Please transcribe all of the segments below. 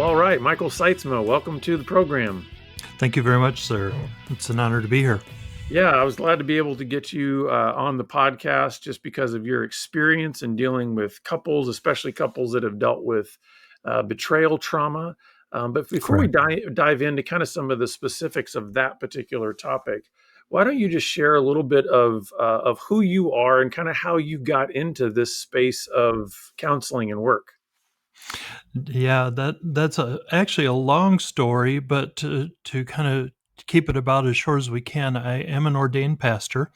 all right. Michael Seitzma, welcome to the program. Thank you very much, sir. It's an honor to be here. Yeah, I was glad to be able to get you on the podcast just because of your experience in dealing with couples, especially couples that have dealt with betrayal trauma. But before we Correct. dive into kind of some of the specifics of that particular topic, why don't you just share a little bit of who you are and kind of how you got into this space of counseling and work? Yeah, that's actually a long story, but to kind of keep it about as short as we can, I am an ordained pastor.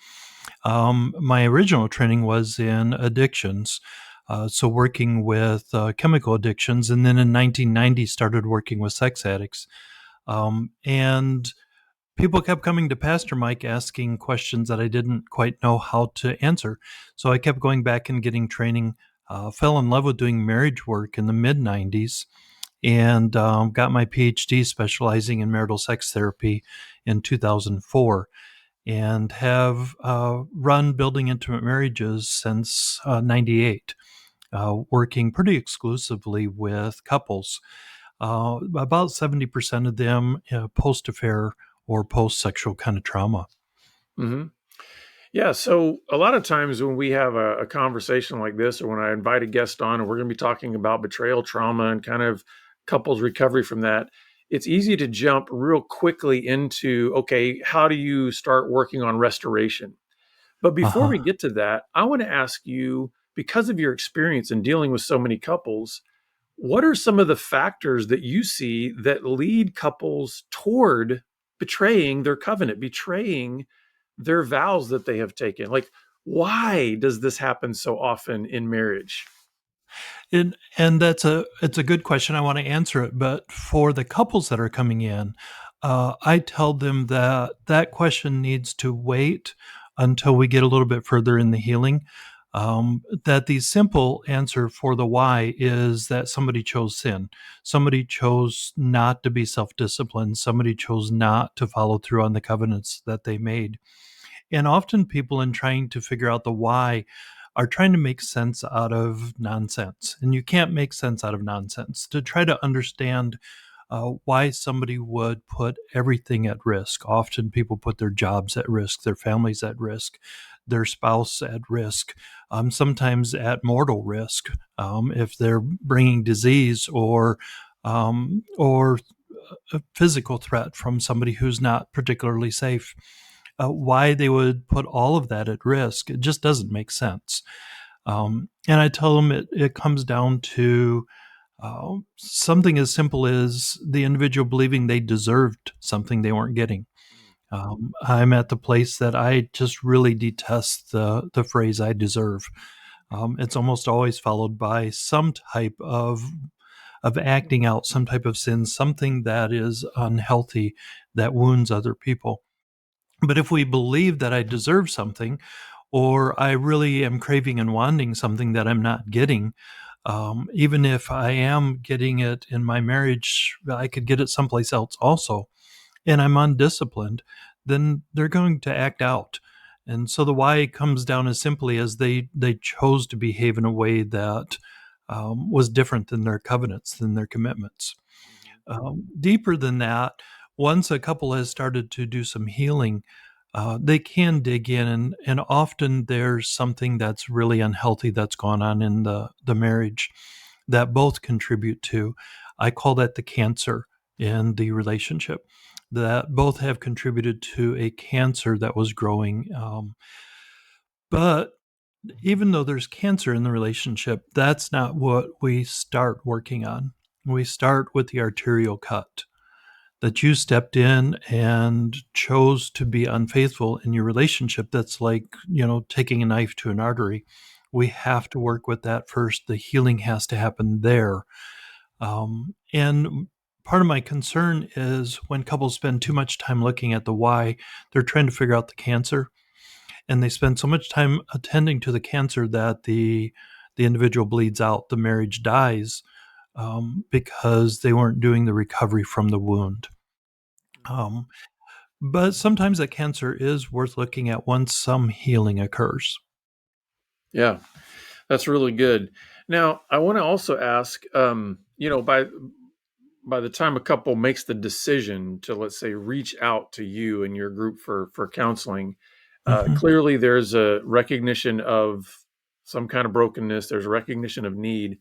My original training was in addictions, so working with chemical addictions, and then in 1990 started working with sex addicts. And people kept coming to Pastor Mike asking questions that I didn't quite know how to answer. So I kept going back and getting training. Fell in love with doing marriage work in the mid 90s and got my PhD specializing in marital sex therapy in 2004 and have run building intimate marriages since 98, working pretty exclusively with couples. About 70% of them post affair or post sexual kind of trauma. hmm Yeah, so a lot of times when we have a conversation like this, or when I invite a guest on, and we're going to be talking about betrayal trauma and kind of couples recovery from that, it's easy to jump real quickly into, okay, how do you start working on restoration? But before Uh-huh. we get to that, I want to ask you, because of your experience in dealing with so many couples, what are some of the factors that you see that lead couples toward betraying their covenant, betraying their vows that they have taken? Like, why does this happen so often in marriage? And it's a good question. I want to answer it, but for the couples that are coming in, I tell them that that question needs to wait until we get a little bit further in the healing. That the simple answer for the why is that somebody chose sin. Somebody chose not to be self disciplined. Somebody chose not to follow through on the covenants that they made. And often people, in trying to figure out the why, are trying to make sense out of nonsense. And you can't make sense out of nonsense. To try to understand why somebody would put everything at risk. Often people put their jobs at risk, their families at risk, their spouse at risk, sometimes at mortal risk if they're bringing disease or a physical threat from somebody who's not particularly safe. Why they would put all of that at risk, it just doesn't make sense. And I tell them it comes down to something as simple as the individual believing they deserved something they weren't getting. I'm at the place that I just really detest the phrase "I deserve." It's almost always followed by some type of acting out some type of sin, something that is unhealthy that wounds other people. But if we believe that I deserve something, or I really am craving and wanting something that I'm not getting, even if I am getting it in my marriage, I could get it someplace else also, and I'm undisciplined, then they're going to act out. And so the why comes down as simply as they chose to behave in a way that was different than their covenants, than their commitments. Deeper than that, once a couple has started to do some healing, they can dig in, and often there's something that's really unhealthy that's gone on in the marriage that both contribute to. I call that the cancer in the relationship, that both have contributed to a cancer that was growing. But even though there's cancer in the relationship, that's not what we start working on. We start with the arterial cut, that you stepped in and chose to be unfaithful in your relationship. That's like, taking a knife to an artery. We have to work with that first. The healing has to happen there. And part of my concern is when couples spend too much time looking at the why, they're trying to figure out the cancer, and they spend so much time attending to the cancer that the individual bleeds out, the marriage dies, because they weren't doing the recovery from the wound. Um, but sometimes that cancer is worth looking at once some healing occurs. Yeah, that's really good. Now, I want to also ask, by by the time a couple makes the decision to, let's say, reach out to you and your group for counseling, Mhm. clearly there's a recognition of some kind of brokenness. There's a recognition of need.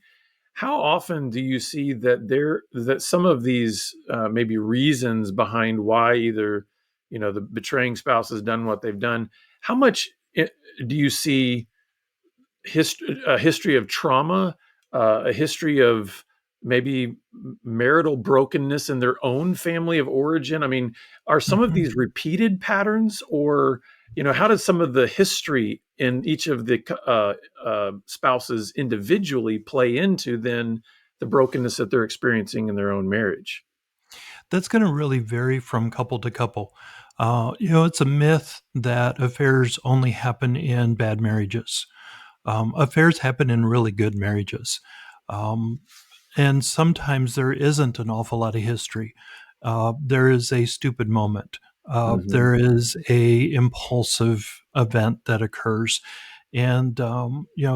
How often do you see that some of these maybe reasons behind why either the betraying spouse has done what they've done? How much do you see a history of trauma, a history of maybe marital brokenness in their own family of origin? I mean, are some of Mhm. these repeated patterns, or how does some of the history in each of the spouses individually play into then the brokenness that they're experiencing in their own marriage? That's going to really vary from couple to couple. It's a myth that affairs only happen in bad marriages. Affairs happen in really good marriages. Um, and sometimes there isn't an awful lot of history. There is a stupid moment. Hmm. There is a impulsive event that occurs, and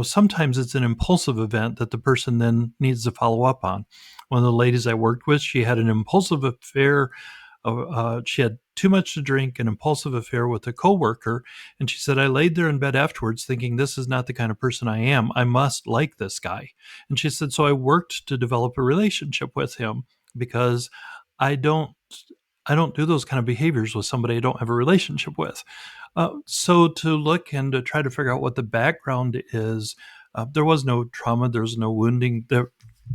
sometimes it's an impulsive event that the person then needs to follow up on. One of the ladies I worked with, she had an impulsive affair. She had too much to drink, an impulsive affair with a coworker, and she said, I laid there in bed afterwards thinking, this is not the kind of person I am. I must like this guy. And she said, so I worked to develop a relationship with him because I don't I don't do those kind of behaviors with somebody I don't have a relationship with. So to look and to try to figure out what the background is, there was no trauma, there was no wounding.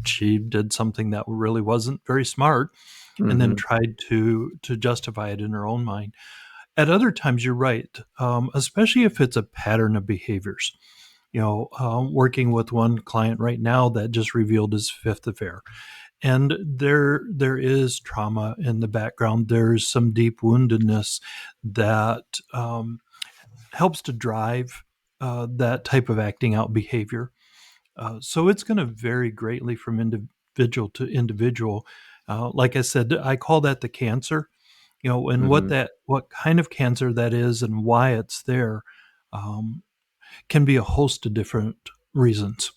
She did something that really wasn't very smart, and then Hmm. tried to justify it in her own mind. At other times, you're right, especially if it's a pattern of behaviors. Working with one client right now that just revealed his fifth affair, and there is trauma in the background. There's some deep woundedness that helps to drive that type of acting out behavior. So it's going to vary greatly from individual to individual. Like I said, I call that the cancer. And Hmm. what kind of cancer that is and why it's there um, can be a host of different reasons.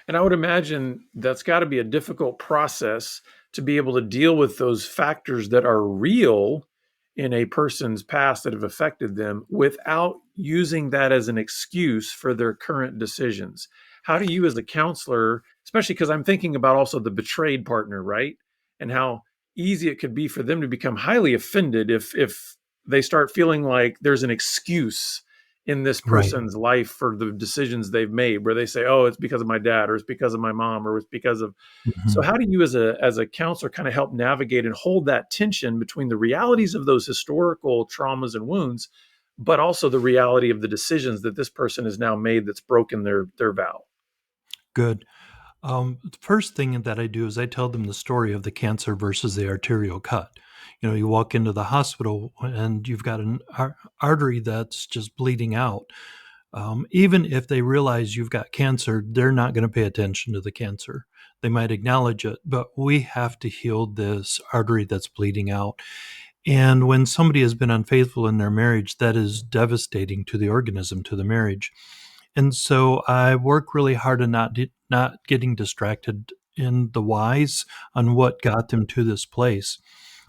And I would imagine that's got to be a difficult process to be able to deal with those factors that are real in a person's past that have affected them without using that as an excuse for their current decisions. How do you, as a counselor, especially because I'm thinking about also the betrayed partner, right? And how easy it could be for them to become highly offended if they start feeling like there's an excuse in this Right. person's life for the decisions they've made, where they say, oh, it's because of my dad, or it's because of my mom, or it's because of. So Mhm. how do you, as a counselor, kind of help navigate and hold that tension between the realities of those historical traumas and wounds, but also the reality of the decisions that this person has now made that's broken their vow? Good. The first thing that I do is I tell them the story of the cancer versus the arterial cut. You walk into the hospital and you've got an artery that's just bleeding out. Even if they realize you've got cancer, they're not going to pay attention to the cancer. They might acknowledge it, but we have to heal this artery that's bleeding out. And when somebody has been unfaithful in their marriage, that is devastating to the organism, to the marriage. And so I work really hard on not getting distracted in the whys on what got them to this place,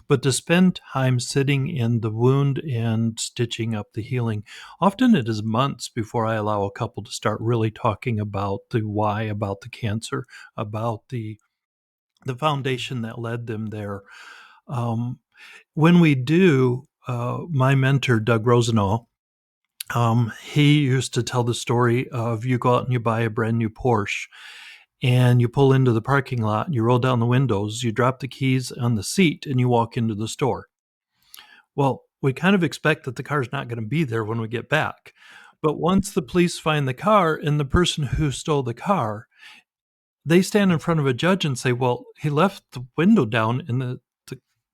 but to spend time sitting in the wound and stitching up the healing. Often it is months before I allow a couple to start really talking about the why, about the cancer, about the foundation that led them there. Um, when we do, my mentor, Doug Rosenau, he used to tell the story of you go out and you buy a brand new Porsche and you pull into the parking lot, you roll down the windows, you drop the keys on the seat, and you walk into the store. Well, we kind of expect that the car's not going to be there when we get back. But once the police find the car and the person who stole the car, they stand in front of a judge and say, well, he left the window down and the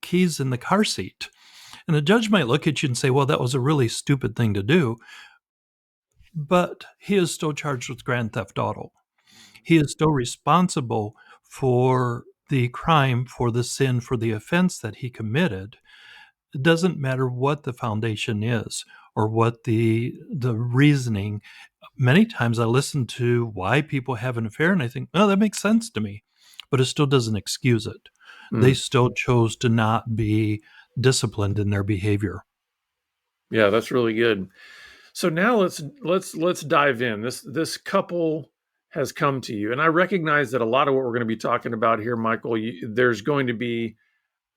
keys in the car seat. And the judge might look at you and say, well, that was a really stupid thing to do. But he is still charged with grand theft auto. He is still responsible for the crime, for the sin, for the offense that he committed. It doesn't matter what the foundation is or what the reasoning. Many times I listen to why people have an affair and I think, oh, that makes sense to me, but it still doesn't excuse it. they Mm. still chose to not be disciplined in their behavior. Yeah, that's really good. So now let's dive in. This couple has come to you, and I recognize that a lot of what we're going to be talking about here, Michael, there's going to be,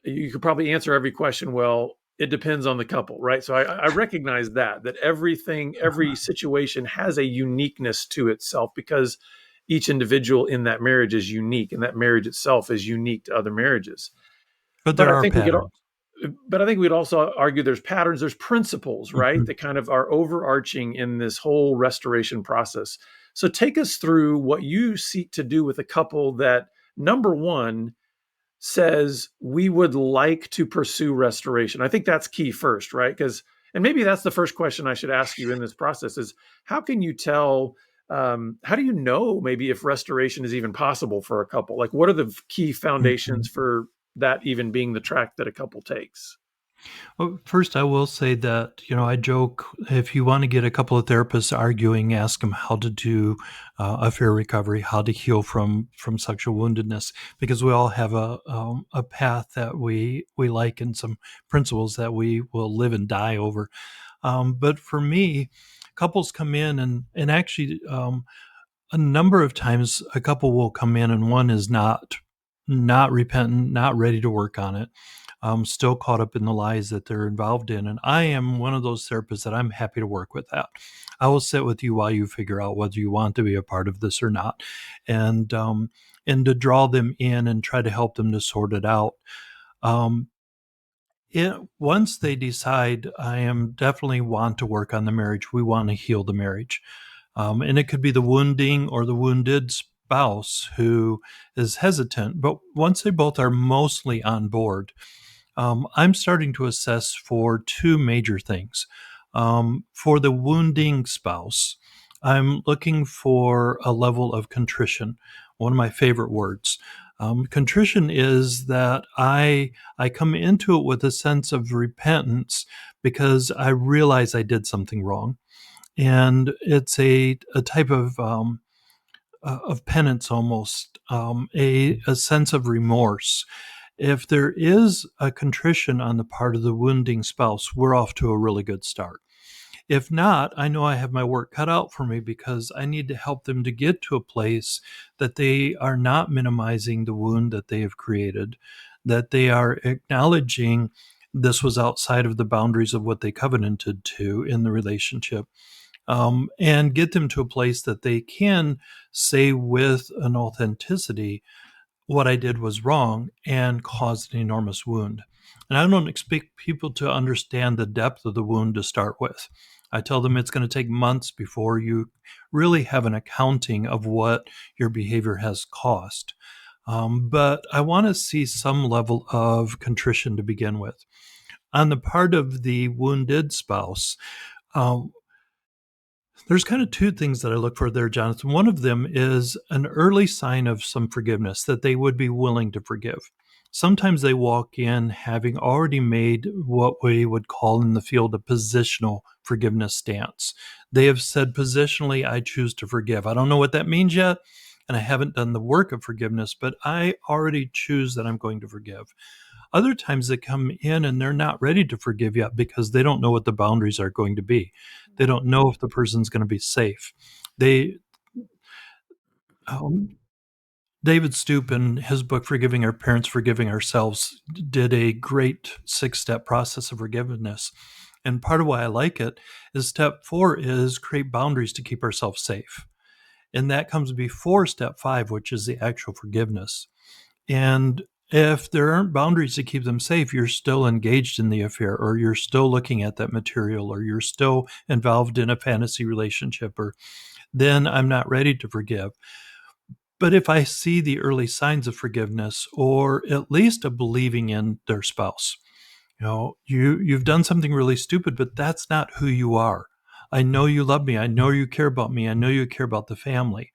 you could probably answer every question. Well, it depends on the couple, right? So I recognize that every situation has a uniqueness to itself because each individual in that marriage is unique, and that marriage itself is unique to other marriages. But But there I are think we could patterns. but I think we'd also argue there's patterns, there's principles, right? Mhm. That kind of are overarching in this whole restoration process. So take us through what you seek to do with a couple that, number one, says we would like to pursue restoration. I think that's key first, right? Because, and maybe that's the first question I should ask you in this process is how can you tell, how do you know maybe if restoration is even possible for a couple? Like, what are the key foundations Mhm. for that even being the track that a couple takes? Well, first, I will say that, I joke if you want to get a couple of therapists arguing, ask them how to do affair recovery, how to heal from sexual woundedness, because we all have a path that we like and some principles that we will live and die over. But for me, couples come in and actually a number of times a couple will come in and one is not repentant, not ready to work on it, still caught up in the lies that they're involved in. And I am one of those therapists that I'm happy to work with that. I will sit with you while you figure out whether you want to be a part of this or not, and and to draw them in and try to help them to sort it out. Um, Once they decide, I am definitely want to work on the marriage. We want to heal the marriage. And it could be the wounding or the wounded spouse who is hesitant. But once they both are mostly on board, I'm starting to assess for two major things. For the wounding spouse, I'm looking for a level of contrition, one of my favorite words. Contrition is that I come into it with a sense of repentance because I realize I did something wrong, and it's a type of penance almost, a sense of remorse. If there is a contrition on the part of the wounding spouse, we're off to a really good start. If not, I know I have my work cut out for me because I need to help them to get to a place that they are not minimizing the wound that they have created, that they are acknowledging this was outside of the boundaries of what they covenanted to in the relationship, and get them to a place that they can say with an authenticity, what I did was wrong and caused an enormous wound. And I don't expect people to understand the depth of the wound to start with. I tell them it's going to take months before you really have an accounting of what your behavior has cost. But I want to see some level of contrition to begin with. On the part of the wounded spouse, um, there's kind of two things that I look for there, Jonathan. One of them is an early sign of some forgiveness, that they would be willing to forgive. Sometimes they walk in having already made what we would call in the field a positional forgiveness stance. They have said positionally, I choose to forgive. I don't know what that means yet, and I haven't done the work of forgiveness, but I already choose that I'm going to forgive. Other times they come in and they're not ready to forgive yet because they don't know what the boundaries are going to be. They don't know if the person's going to be safe. They, um, David Stoop, in his book Forgiving Our Parents, Forgiving Ourselves, did a great 6-step process of forgiveness. And part of why I like it is step 4 is create boundaries to keep ourselves safe. And that comes before step 5, which is the actual forgiveness. And if there aren't boundaries to keep them safe, you're still engaged in the affair, or you're still looking at that material, or you're still involved in a fantasy relationship, or then I'm not ready to forgive. But if I see the early signs of forgiveness, or at least of believing in their spouse, you've done something really stupid, but that's not who you are. I know you love me. I know you care about me. I know you care about the family.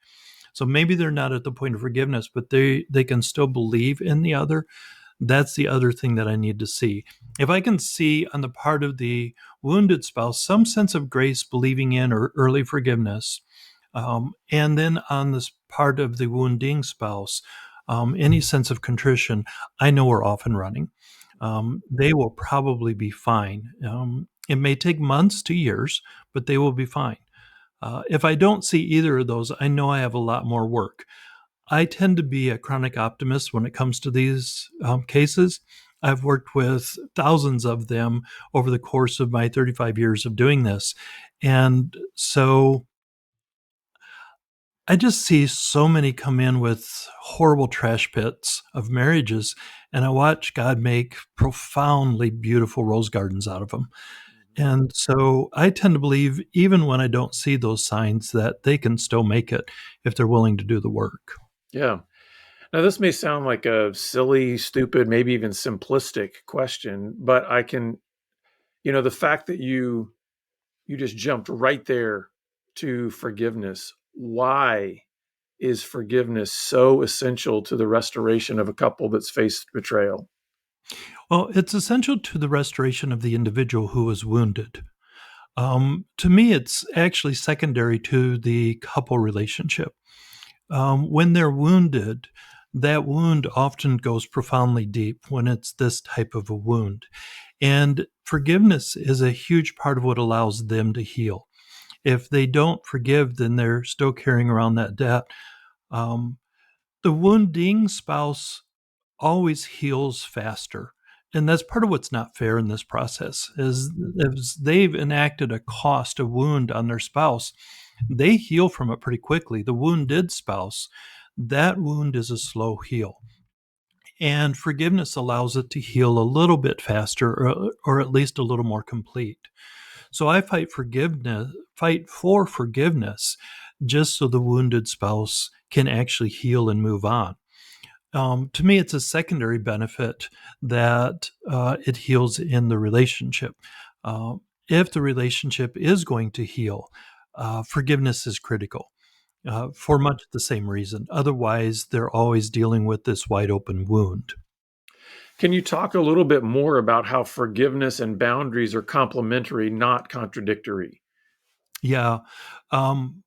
So maybe they're not at the point of forgiveness, but they can still believe in the other. That's the other thing that I need to see. If I can see on the part of the wounded spouse some sense of grace, believing in or early forgiveness, and then on this part of the wounding spouse, any sense of contrition, I know we're off and running. They will probably be fine. It may take months to years, but they will be fine. If I don't see either of those, I know I have a lot more work. I tend to be a chronic optimist when it comes to these cases. I've worked with thousands of them over the course of my 35 years of doing this. And so I just see so many come in with horrible trash pits of marriages, and I watch God make profoundly beautiful rose gardens out of them. Mhm. And so I tend to believe, even when I don't see those signs, that they can still make it if they're willing to do the work. Yeah. Now, this may sound like a silly, stupid, maybe even simplistic question, but I can, the fact that you just jumped right there to forgiveness. Why is forgiveness so essential to the restoration of a couple that's faced betrayal? Well, it's essential to the restoration of the individual who was wounded. To me, it's actually secondary to the couple relationship. When they're wounded, that wound often goes profoundly deep when it's this type of a wound. And forgiveness is a huge part of what allows them to heal. If they don't forgive, then they're still carrying around that debt. Um, the wounding spouse always heals faster. And that's part of what's not fair in this process is they've enacted a cost, a wound on their spouse, they heal from it pretty quickly. The wounded spouse, that wound is a slow heal. And forgiveness allows it to heal a little bit faster or at least a little more complete. So I fight for forgiveness just so the wounded spouse can actually heal and move on. To me, it's a secondary benefit that it heals in the relationship. Uh, if the relationship is going to heal, forgiveness is critical for much the same reason. Otherwise, they're always dealing with this wide open wound. Can you talk a little bit more about how forgiveness and boundaries are complementary, not contradictory? Yeah. Um,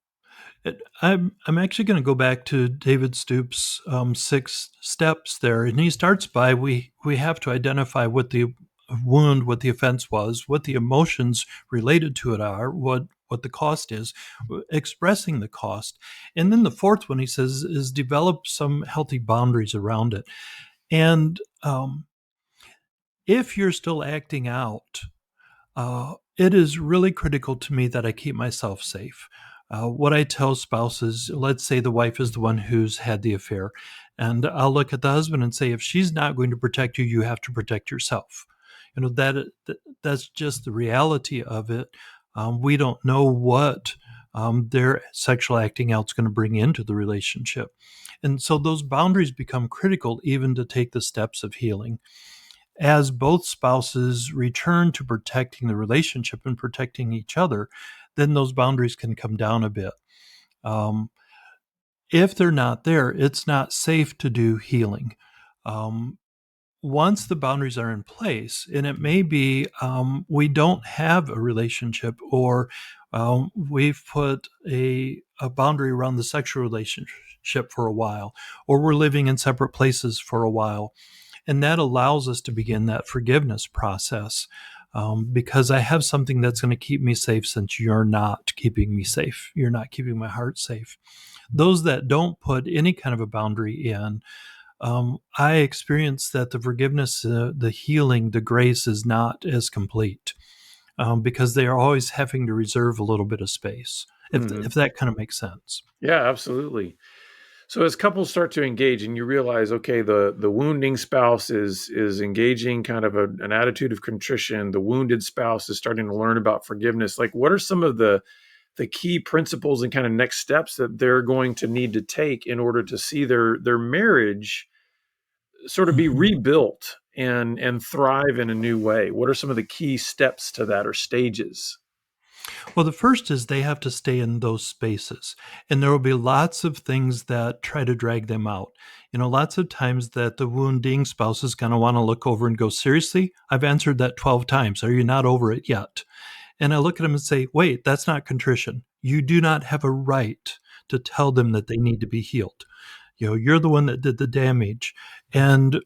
I'm actually going to go back to David Stoops' 6 steps there, and he starts by we have to identify what the wound, what the offense was, what the emotions related to it are, what the cost is, expressing the cost, and then the fourth one he says is develop some healthy boundaries around it. And if you're still acting out, it is really critical to me that I keep myself safe. What I tell spouses, let's say the wife is the one who's had the affair, and I'll look at the husband and say, if she's not going to protect you, you have to protect yourself. That's just the reality of it. We don't know what their sexual acting out is going to bring into the relationship, and so those boundaries become critical even to take the steps of healing as both spouses return to protecting the relationship and protecting each other, then those boundaries can come down a bit. Um, if they're not there, it's not safe to do healing. Um, Once the boundaries are in place, and it may be we don't have a relationship, or we've put a boundary around the sexual relationship for a while, or we're living in separate places for a while, and that allows us to begin that forgiveness process because I have something that's going to keep me safe since you're not keeping me safe. You're not keeping my heart safe. Those that don't put any kind of a boundary in, I experience that the forgiveness, the healing, the grace is not as complete because they are always having to reserve a little bit of space, if Mhm. that kind of makes sense. Yeah, absolutely. So as couples start to engage and you realize, okay, the wounding spouse is engaging kind of an attitude of contrition, the wounded spouse is starting to learn about forgiveness. Like, what are some of the key principles and kind of next steps that they're going to need to take in order to see their marriage sort of be Mhm. rebuilt and thrive in a new way? What are some of the key steps to that or stages? Well, the first is they have to stay in those spaces, and there will be lots of things that try to drag them out. Lots of times that the wounding spouse is going to want to look over and go, seriously, I've answered that 12 times. Are you not over it yet? And I look at them and say, wait, that's not contrition. You do not have a right to tell them that they need to be healed. You're the one that did the damage. And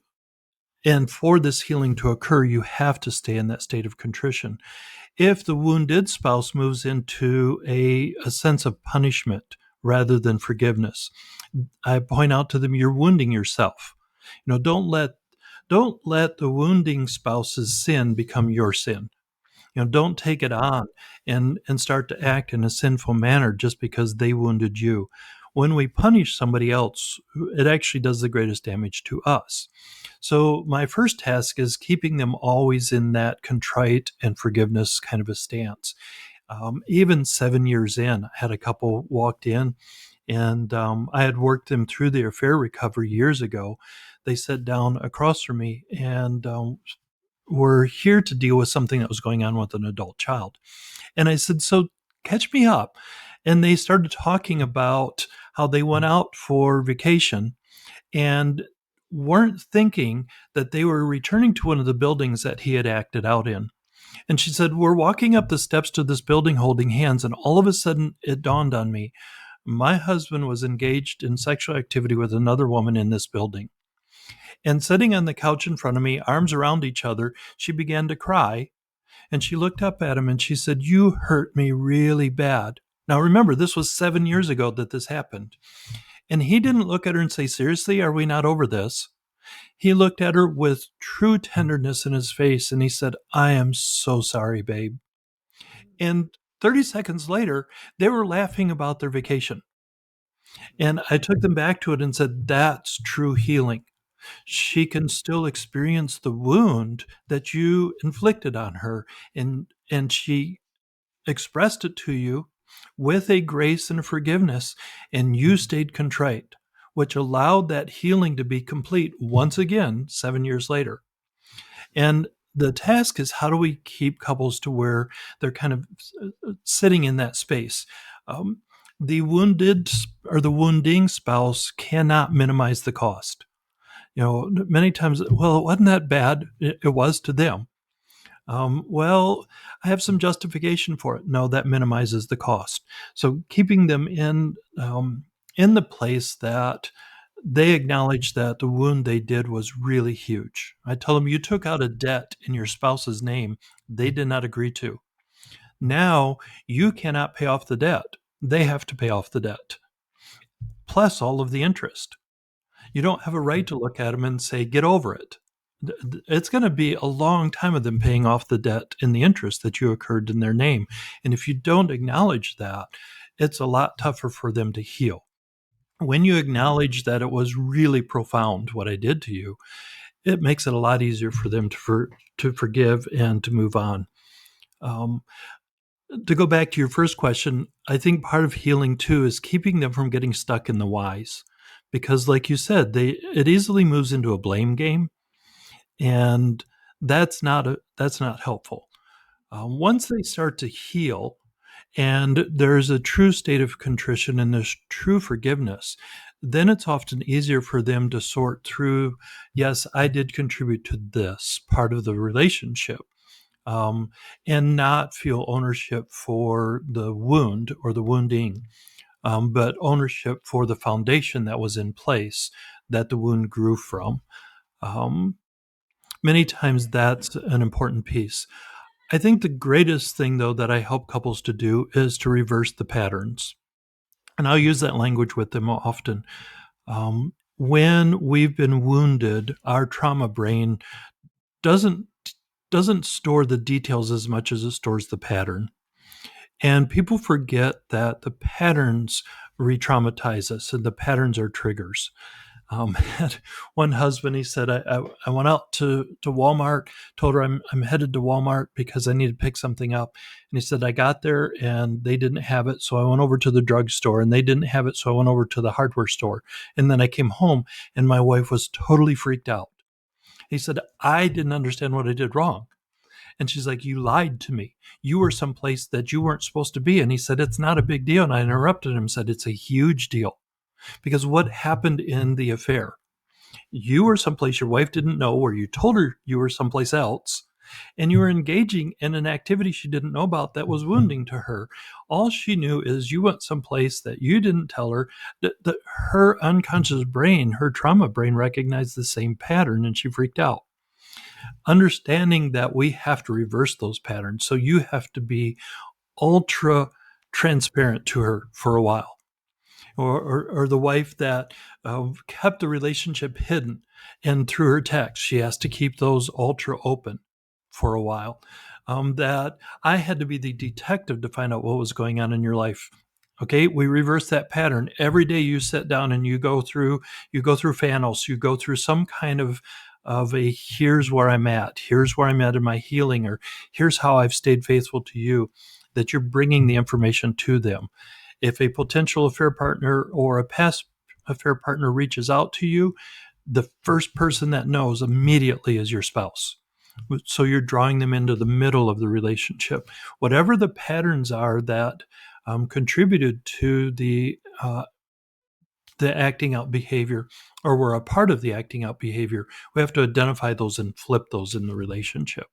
and for this healing to occur, you have to stay in that state of contrition. If the wounded spouse moves into a sense of punishment rather than forgiveness, I point out to them, you're wounding yourself. Don't let the wounding spouse's sin become your sin. Don't take it on and start to act in a sinful manner just because they wounded you. When we punish somebody else, it actually does the greatest damage to us. So my first task is keeping them always in that contrite and forgiveness kind of a stance. Even 7 years in, I had a couple walked in, and I had worked them through their affair recovery years ago. They sat down across from me and were here to deal with something that was going on with an adult child. And I said, "So catch me up." And they started talking about how they went out for vacation and weren't thinking that they were returning to one of the buildings that he had acted out in. And she said, "We're walking up the steps to this building holding hands, and all of a sudden it dawned on me. My husband was engaged in sexual activity with another woman in this building." And sitting on the couch in front of me, arms around each other, she began to cry. And she looked up at him and she said, "You hurt me really bad." Now remember, this was 7 years ago that this happened. And he didn't look at her and say, "Seriously, are we not over this?" He looked at her with true tenderness in his face and he said, "I am so sorry, babe." And 30 seconds later, they were laughing about their vacation. And I took them back to it and said, that's true healing. She can still experience the wound that you inflicted on her, and she expressed it to you with a grace and a forgiveness, and you stayed contrite, which allowed that healing to be complete once again 7 years later. And the task is, how do we keep couples to where they're kind of sitting in that space? The wounded or the wounding spouse cannot minimize the cost. Many times, well, it wasn't that bad. It was to them. Well, I have some justification for it. No, that minimizes the cost. So keeping them in the place that they acknowledge that the wound they did was really huge. I tell them, you took out a debt in your spouse's name they did not agree to. Now you cannot pay off the debt. They have to pay off the debt, plus all of the interest. You don't have a right to look at them and say, get over it. It's going to be a long time of them paying off the debt and the interest that you incurred in their name. And if you don't acknowledge that, it's a lot tougher for them to heal. When you acknowledge that it was really profound what I did to you, it makes it a lot easier for them to forgive and to move on. Um, to go back to your first question, I think part of healing too is keeping them from getting stuck in the whys, because, like you said, it easily moves into a blame game, and that's not helpful. Once they start to heal, and there's a true state of contrition and there's true forgiveness, then it's often easier for them to sort through, yes, I did contribute to this part of the relationship, um, and not feel ownership for the wound or the wounding, but ownership for the foundation that was in place that the wound grew from. Um, Many times that's an important piece. I think the greatest thing, though, that I help couples to do is to reverse the patterns. And I'll use that language with them often. When we've been wounded, our trauma brain doesn't doesn't store the details as much as it stores the pattern. And people forget that the patterns re-traumatize us, and the patterns are triggers. Had one husband, he said, I went out to Walmart, told her I'm headed to Walmart because I need to pick something up. And he said, I got there and they didn't have it. So I went over to the drugstore and they didn't have it. So I went over to the hardware store. And then I came home and my wife was totally freaked out. He said, I didn't understand what I did wrong. And she's like, you lied to me. You were someplace that you weren't supposed to be. And he said, it's not a big deal. And I interrupted him and said, it's a huge deal. Because what happened in the affair? You were someplace your wife didn't know, or you told her you were someplace else. And you were engaging in an activity she didn't know about that was wounding to her. All she knew is you went someplace that you didn't tell her, that her unconscious brain, her trauma brain, recognized the same pattern, and she freaked out. Understanding that we have to reverse those patterns. So you have to be ultra transparent to her for a while. Or the wife that kept the relationship hidden, and through her text, she has to keep those ultra open for a while. That I had to be the detective to find out what was going on in your life. Okay, we reverse that pattern. Every day you sit down and you go through Fanos, you go through some kind of a here's where I'm at, here's where I'm at in my healing, or here's how I've stayed faithful to you, that you're bringing the information to them. If a potential affair partner or a past affair partner reaches out to you, the first person that knows immediately is your spouse. So you're drawing them into the middle of the relationship. Whatever the patterns are that contributed to the acting out behavior, or were a part of the acting out behavior, we have to identify those and flip those in the relationship.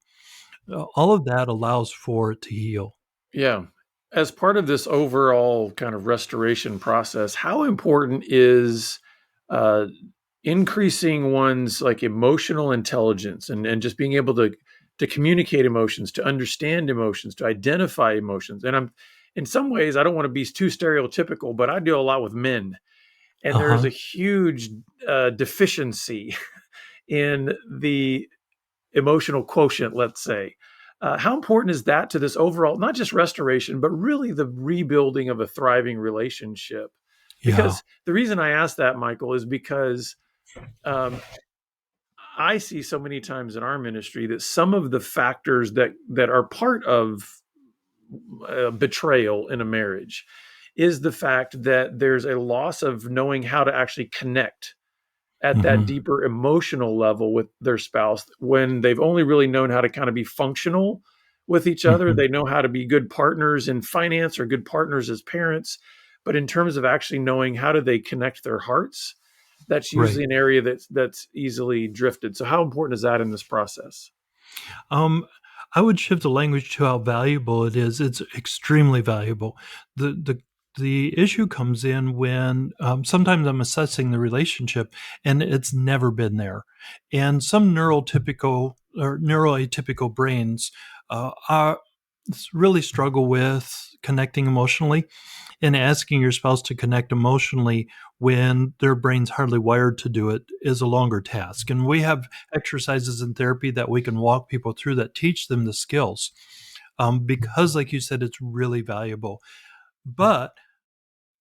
All of that allows for it to heal. Yeah. As part of this overall kind of restoration process, how important is uh, increasing one's like emotional intelligence and just being able to communicate emotions, to understand emotions, to identify emotions? And I'm in some ways I don't want to be too stereotypical, but I deal a lot with men, and Uh there's a huh. huge deficiency in the emotional quotient, let's say. How important is that to this overall, not just restoration, but really the rebuilding of a thriving relationship? Yeah. Because the reason I ask that, Michael, is because um, I see so many times in our ministry that some of the factors that are part of betrayal in a marriage is the fact that there's a loss of knowing how to actually connect at that Hmm. deeper emotional level with their spouse when they've only really known how to kind of be functional with each other. Hmm. They know how to be good partners in finance or good partners as parents. But in terms of actually knowing how do they connect their hearts, that's Right. usually an area that's easily drifted. So how important is that in this process? Um, I would shift the language to how valuable it is. It's extremely valuable. The issue comes in when sometimes I'm assessing the relationship and it's never been there, and some neurotypical or neuroatypical brains are really struggle with connecting emotionally, and asking your spouse to connect emotionally when their brain's hardly wired to do it is a longer task. And we have exercises in therapy that we can walk people through that teach them the skills, because, like you said, it's really valuable. But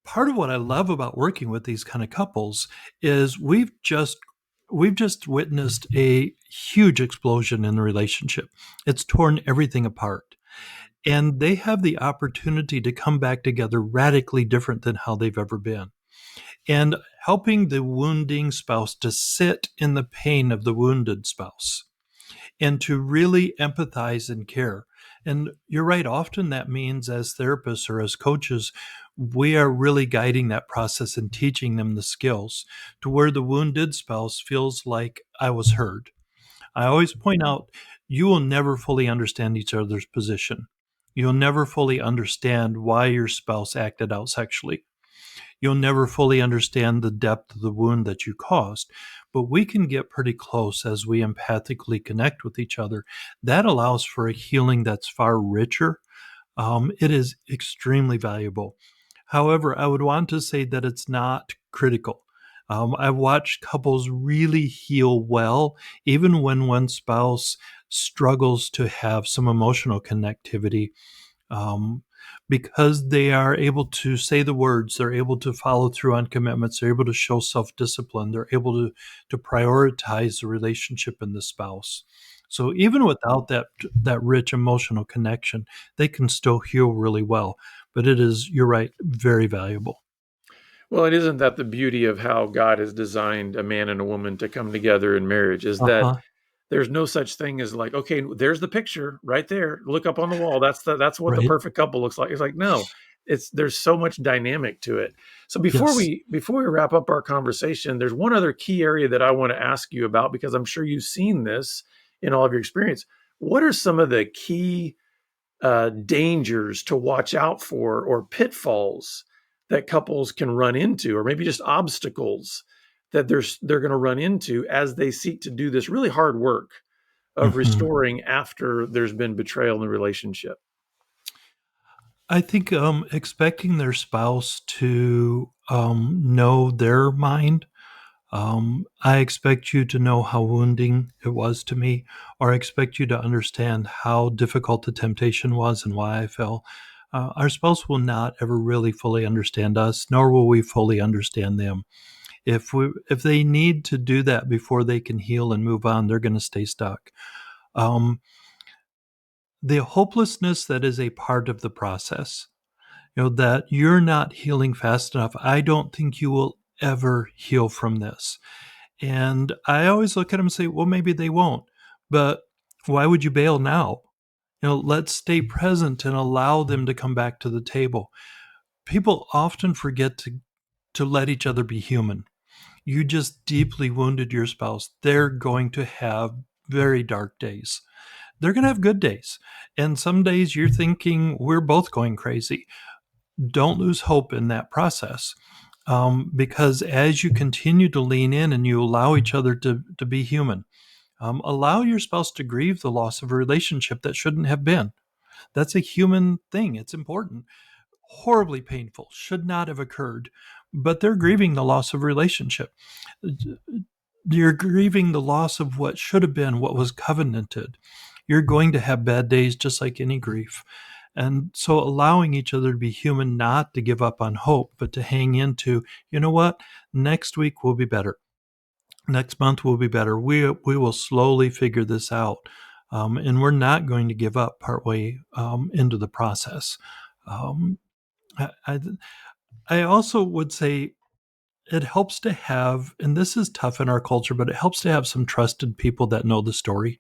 part of what I love about working with these kind of couples is we've just witnessed a huge explosion in the relationship. It's torn everything apart, and they have the opportunity to come back together radically different than how they've ever been. And helping the wounding spouse to sit in the pain of the wounded spouse and to really empathize and care. And you're right, often that means as therapists or as coaches, we are really guiding that process and teaching them the skills to where the wounded spouse feels like I was heard. I always point out you will never fully understand each other's position. You'll never fully understand why your spouse acted out sexually. You'll never fully understand the depth of the wound that you caused, but we can get pretty close as we empathically connect with each other. That allows for a healing that's far richer. It is extremely valuable. However, I would want to say that it's not critical. I've watched couples really heal well, even when one spouse struggles to have some emotional connectivity, um, because they are able to say the words, they're able to follow through on commitments, they're able to show self discipline, they're able to prioritize the relationship and the spouse. So even without that rich emotional connection, they can still heal really well. But it is, you're right, very valuable. Well, it isn't that the beauty of how God has designed a man and a woman to come together in marriage is Uh that huh. there's no such thing as like, okay, there's the picture right there. Look up on the wall. That's what the Right. perfect couple looks like. It's like, no, it's there's so much dynamic to it. So Yes. before we wrap up our conversation, there's one other key area that I want to ask you about because I'm sure you've seen this in all of your experience. what are some of the key dangers to watch out for or pitfalls that couples can run into, or maybe just obstacles that they're going to run into as they seek to do this really hard work of Mhm. restoring after there's been betrayal in the relationship? I think expecting their spouse to know their mind. I expect you to know how wounding it was to me, or I expect you to understand how difficult the temptation was and why I fell. Our spouse will not ever really fully understand us, nor will we fully understand them. If they need to do that before they can heal and move on, they're going to stay stuck. Um, the hopelessness that is a part of the process, that you're not healing fast enough. I don't think you will ever heal from this. And I always look at them and say, well, maybe they won't, but why would you bail now? Let's stay present and allow them to come back to the table. People often forget to let each other be human. You just deeply wounded your spouse. They're going to have very dark days. They're going to have good days. And some days you're thinking, we're both going crazy. Don't lose hope in that process. Because as you continue to lean in and you allow each other to be human, allow your spouse to grieve the loss of a relationship that shouldn't have been. That's a human thing. It's important. Horribly painful, should not have occurred, but they're grieving the loss of relationship. You're grieving the loss of what should have been, what was covenanted. You're going to have bad days just like any grief. And so allowing each other to be human, not to give up on hope, but to hang into, you know what, next week will be better. Next month will be better. We will slowly figure this out. And we're not going to give up partway into the process. Um, I, I, I also would say it helps to have, and this is tough in our culture, but it helps to have some trusted people that know the story.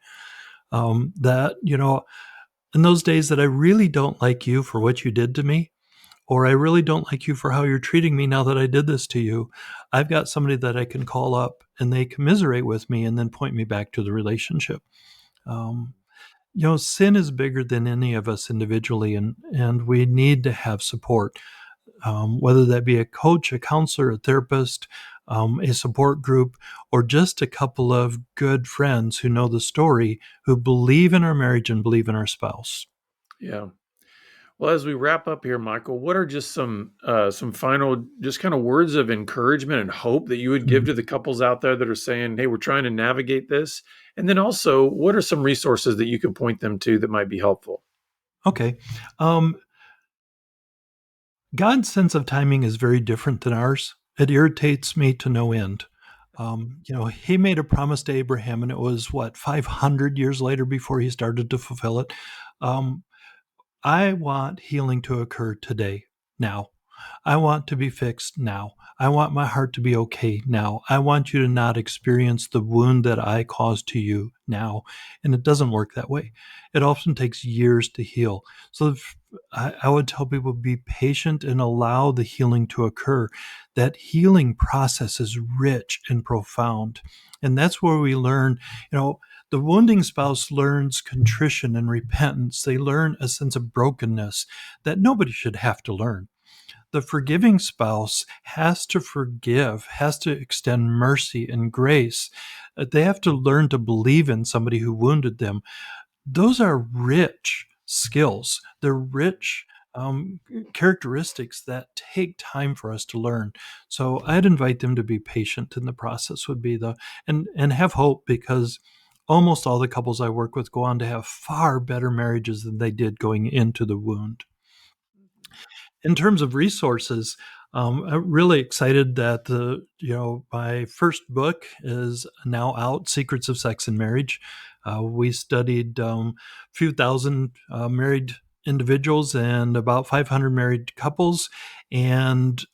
That, in those days that I really don't like you for what you did to me, or I really don't like you for how you're treating me now that I did this to you, I've got somebody that I can call up and they commiserate with me and then point me back to the relationship. Um, sin is bigger than any of us individually, and we need to have support, whether that be a coach, a counselor, a therapist, a support group, or just a couple of good friends who know the story, who believe in our marriage and believe in our spouse. Yeah. Well, as we wrap up here, Michael, what are just some final, just kind of words of encouragement and hope that you would give Mm, to the couples out there that are saying, "Hey, we're trying to navigate this"? And then also, what are some resources that you could point them to that might be helpful? okay. Um, God's sense of timing is very different than ours. It irritates me to no end. He made a promise to Abraham, and it was what, 500 years later before he started to fulfill it. Um, I want healing to occur today, now. I want to be fixed now. I want my heart to be okay now. I want you to not experience the wound that I caused to you now. And it doesn't work that way. It often takes years to heal. So I would tell people, be patient and allow the healing to occur. That healing process is rich and profound. And that's where we learn, the wounding spouse learns contrition and repentance. They learn a sense of brokenness that nobody should have to learn. The forgiving spouse has to forgive, has to extend mercy and grace. They have to learn to believe in somebody who wounded them. Those are rich skills. They're rich characteristics that take time for us to learn. So I'd invite them to be patient in the process, would be and have hope, because almost all the couples I work with go on to have far better marriages than they did going into the wound. In terms of resources, I'm really excited that my first book is now out, Secrets of Sex and Marriage. We studied a few thousand married individuals and about 500 married couples, and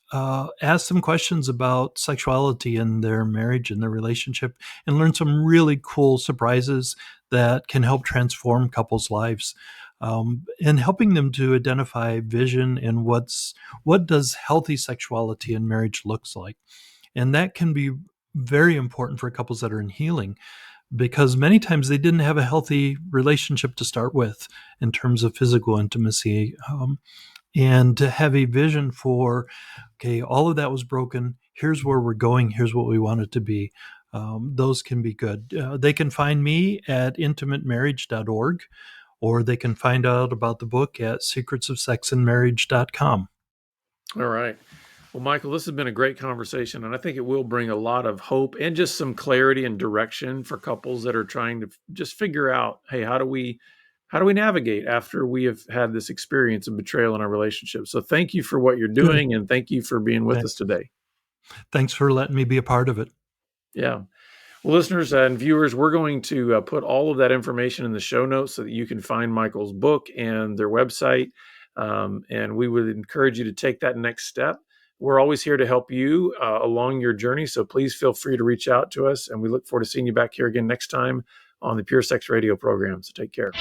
asked some questions about sexuality in their marriage and their relationship, and learned some really cool surprises that can help transform couples' lives, and helping them to identify vision and what does healthy sexuality in marriage looks like. And that can be very important for couples that are in healing, because many times they didn't have a healthy relationship to start with in terms of physical intimacy. And to have a vision for, okay, all of that was broken. Here's where we're going. Here's what we want it to be. Those can be good. They can find me at intimatemarriage.org, or they can find out about the book at secretsofsexandmarriage.com. All right. Well, Michael, this has been a great conversation, and I think it will bring a lot of hope and just some clarity and direction for couples that are trying to just figure out, hey, how do we navigate after we have had this experience of betrayal in our relationship? So thank you for what you're Good. doing, and thank you for being with us today. Thanks for letting me be a part of it. Yeah. Well, listeners and viewers, we're going to put all of that information in the show notes so that you can find Michael's book and their website. And we would encourage you to take that next step. We're always here to help you along your journey. So please feel free to reach out to us. And we look forward to seeing you back here again next time on the Pure Sex Radio program. So take care.